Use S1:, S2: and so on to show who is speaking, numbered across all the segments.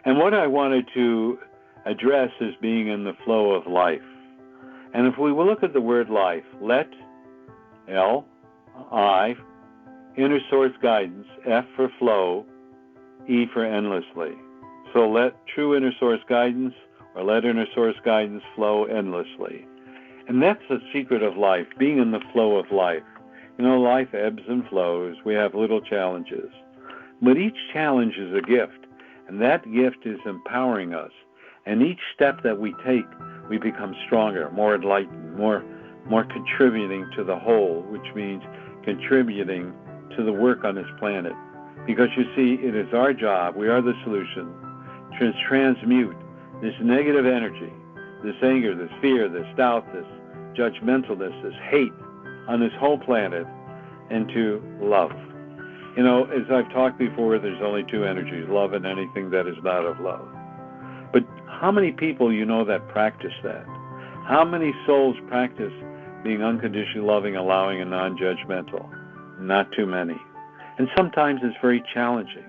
S1: And what I wanted to address is being in the flow of life. And if we will look at the word life, let, L, I, inner source guidance, F for flow, E for endlessly. So let true inner source guidance, or let inner source guidance flow endlessly. And that's the secret of life, being in the flow of life. You know, life ebbs and flows. We have little challenges. But each challenge is a gift, and that gift is empowering us. And each step that we take, we become stronger, more enlightened, more contributing to the whole, which means contributing to the work on this planet. Because you see, it is our job, we are the solution, to transmute this negative energy, this anger, this fear, this doubt, this judgmentalness, this hate on this whole planet into love. You know, as I've talked before, there's only two energies, love and anything that is not of love. But how many people you know that practice that? How many souls practice being unconditionally loving, allowing, and non-judgmental? Not too many. And sometimes it's very challenging.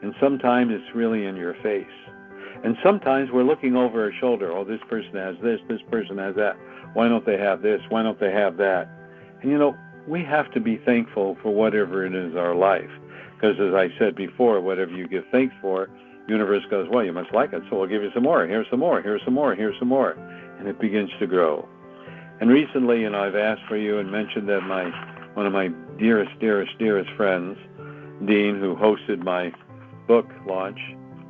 S1: And sometimes it's really in your face. And sometimes we're looking over our shoulder. Oh, this person has this person has that. Why don't they have this? Why don't they have that? And you know, we have to be thankful for whatever it is in our life. Because as I said before, whatever you give thanks for, the universe goes, well, you must like it, so we'll give you some more. Here's some more, here's some more, here's some more. And it begins to grow. And recently, you know, I've asked for you and mentioned that one of my dearest friends, Dean, who hosted my book launch,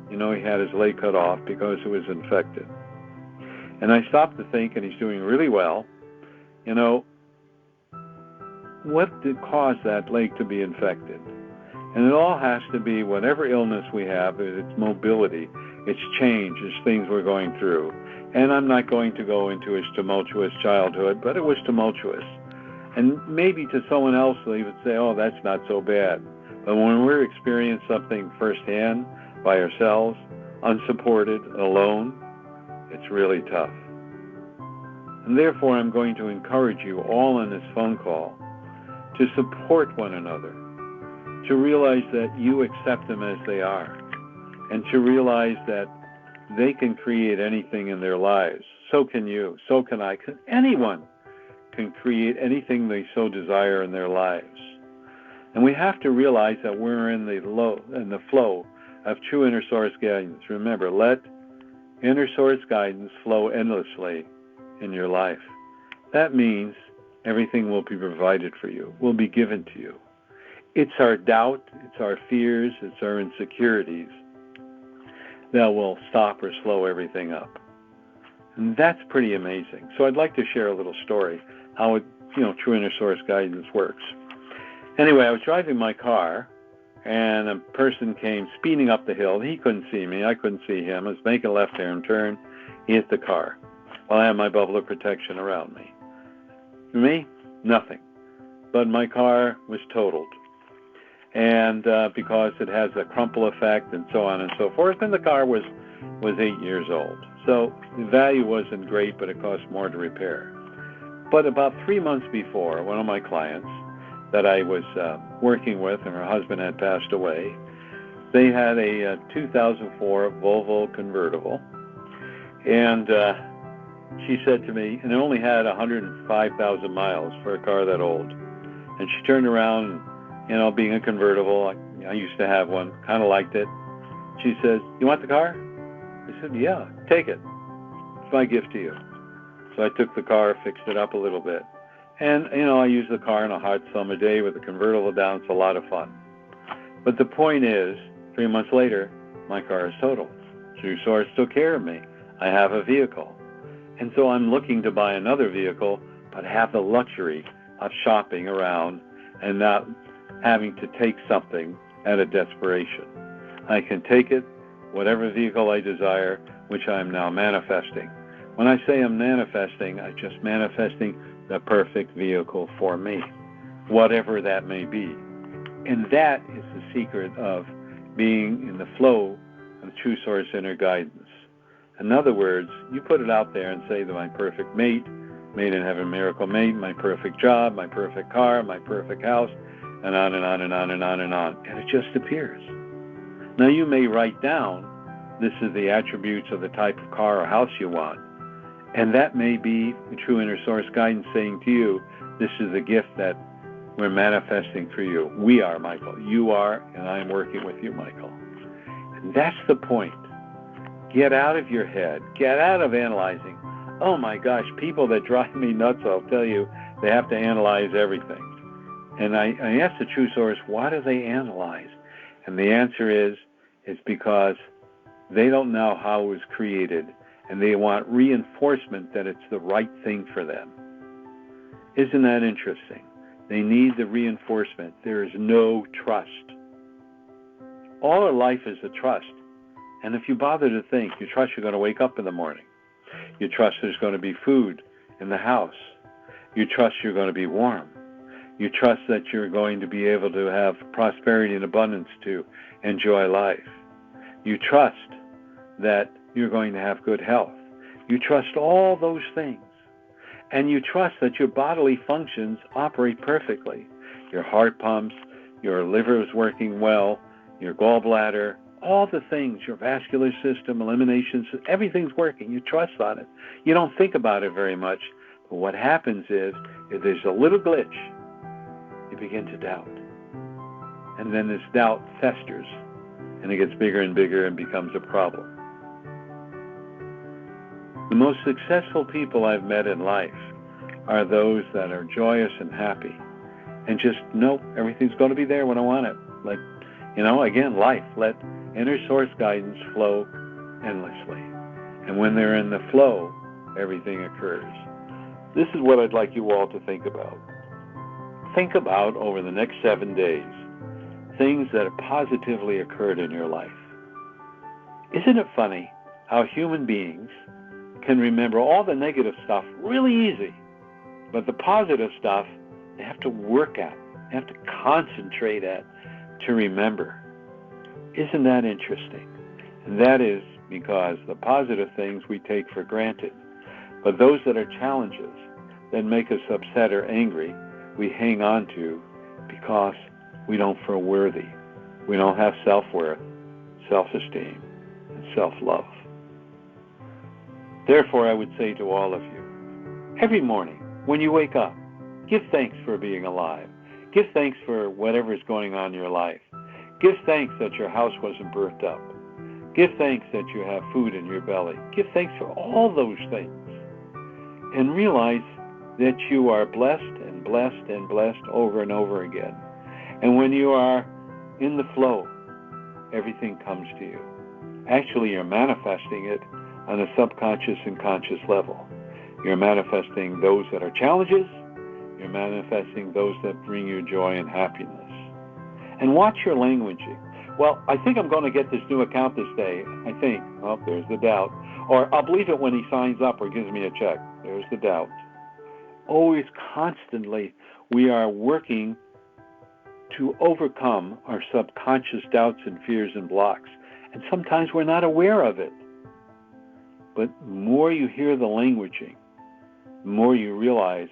S1: you know, he had his leg cut off because it was infected. And I stopped to think, and he's doing really well, you know, what did cause that leg to be infected? And it all has to be whatever illness we have, it's mobility, it's change, it's things we're going through. And I'm not going to go into his tumultuous childhood, but it was tumultuous. And maybe to someone else they would say, oh, that's not so bad. But when we're experiencing something firsthand, by ourselves, unsupported, alone, it's really tough. And therefore, I'm going to encourage you all on this phone call to support one another, to realize that you accept them as they are, and to realize that they can create anything in their lives. So can you, so can I. Anyone can create anything they so desire in their lives. And we have to realize that we're in the flow of true inner source guidance. Remember, let inner source guidance flow endlessly in your life. That means everything will be provided for you, will be given to you. It's our doubt, it's our fears, it's our insecurities that will stop or slow everything up. And that's pretty amazing. So I'd like to share a little story, how true inner source guidance works. Anyway, I was driving my car, and a person came speeding up the hill. He couldn't see me. I couldn't see him. I was making a left-hand turn. He hit the car. Well, I had my bubble of protection around me. For me, nothing. But my car was totaled. And because it has a crumple effect and so on and so forth, and the car was 8 years old. So the value wasn't great, but it cost more to repair. But about 3 months before, one of my clients that I was working with, and her husband had passed away, they had a 2004 Volvo convertible. And she said to me, and it only had 105,000 miles for a car that old. And she turned around, and, being a convertible, I used to have one, kind of liked it. She says, you want the car? I said, yeah, take it. It's my gift to you. So I took the car, fixed it up a little bit. And, I use the car on a hot summer day with the convertible down. It's a lot of fun. But the point is, 3 months later, my car is totaled. True Source took care of me. I have a vehicle. And so I'm looking to buy another vehicle, but have the luxury of shopping around and not having to take something out of desperation. I can take it, whatever vehicle I desire, which I'm now manifesting. When I say I'm manifesting, I'm just manifesting the perfect vehicle for me, whatever that may be. And that is the secret of being in the flow of True Source inner guidance. In other words, you put it out there and say that my perfect mate, made in heaven miracle mate, my perfect job, my perfect car, my perfect house, and on and on and on and on and on. And it just appears. Now you may write down this is the attributes of the type of car or house you want. And that may be the true inner source guidance saying to you, this is the gift that we're manifesting for you. We are, Michael. You are, and I am working with you, Michael. And that's the point. Get out of your head. Get out of analyzing. Oh my gosh, people that drive me nuts, I'll tell you, they have to analyze everything. And I ask the true source, why do they analyze? And the answer is, it's because they don't know how it was created, and they want reinforcement that it's the right thing for them. Isn't that interesting? They need the reinforcement. There is no trust. All of life is a trust. And if you bother to think, you trust you're going to wake up in the morning. You trust there's going to be food in the house. You trust you're going to be warm. You trust that you're going to be able to have prosperity and abundance to enjoy life. You trust that you're going to have good health. You trust all those things. And you trust that your bodily functions operate perfectly. Your heart pumps, your liver is working well, your gallbladder, all the things, your vascular system, elimination system, everything's working. You trust on it. You don't think about it very much. But what happens is, if there's a little glitch, you begin to doubt. And then this doubt festers, and it gets bigger and bigger and becomes a problem. The most successful people I've met in life are those that are joyous and happy and just know everything's going to be there when I want it. Like, again, life. Let inner source guidance flow endlessly. And when they're in the flow, everything occurs. This is what I'd like you all to think about. Think about, over the next 7 days, things that have positively occurred in your life. Isn't it funny how human beings can remember all the negative stuff really easy, but the positive stuff they have to work at, they have to concentrate at to remember. Isn't that interesting? And that is because the positive things we take for granted, but those that are challenges that make us upset or angry, we hang on to because we don't feel worthy. We don't have self-worth, self-esteem, and self-love. Therefore, I would say to all of you, every morning when you wake up, give thanks for being alive. Give thanks for whatever is going on in your life. Give thanks that your house wasn't burnt up. Give thanks that you have food in your belly. Give thanks for all those things. And realize that you are blessed and blessed and blessed over and over again. And when you are in the flow, everything comes to you. Actually, you're manifesting it on a subconscious and conscious level. You're manifesting those that are challenges. You're manifesting those that bring you joy and happiness. And watch your languaging. Well, I think I'm going to get this new account this day. I think. Oh, there's the doubt. Or I'll believe it when he signs up or gives me a check. There's the doubt. Always, constantly, we are working to overcome our subconscious doubts and fears and blocks. And sometimes we're not aware of it. But the more you hear the languaging, the more you realize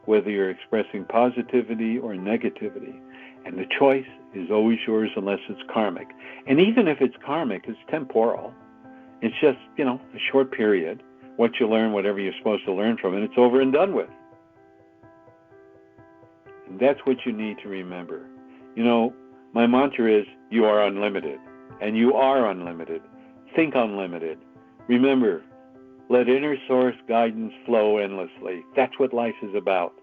S1: whether you're expressing positivity or negativity. And the choice is always yours unless it's karmic. And even if it's karmic, it's temporal. It's just, a short period. What you learn, whatever you're supposed to learn from it, it's over and done with. And that's what you need to remember. My mantra is, you are unlimited. And you are unlimited. Think unlimited. Remember, let inner source guidance flow endlessly. That's what life is about.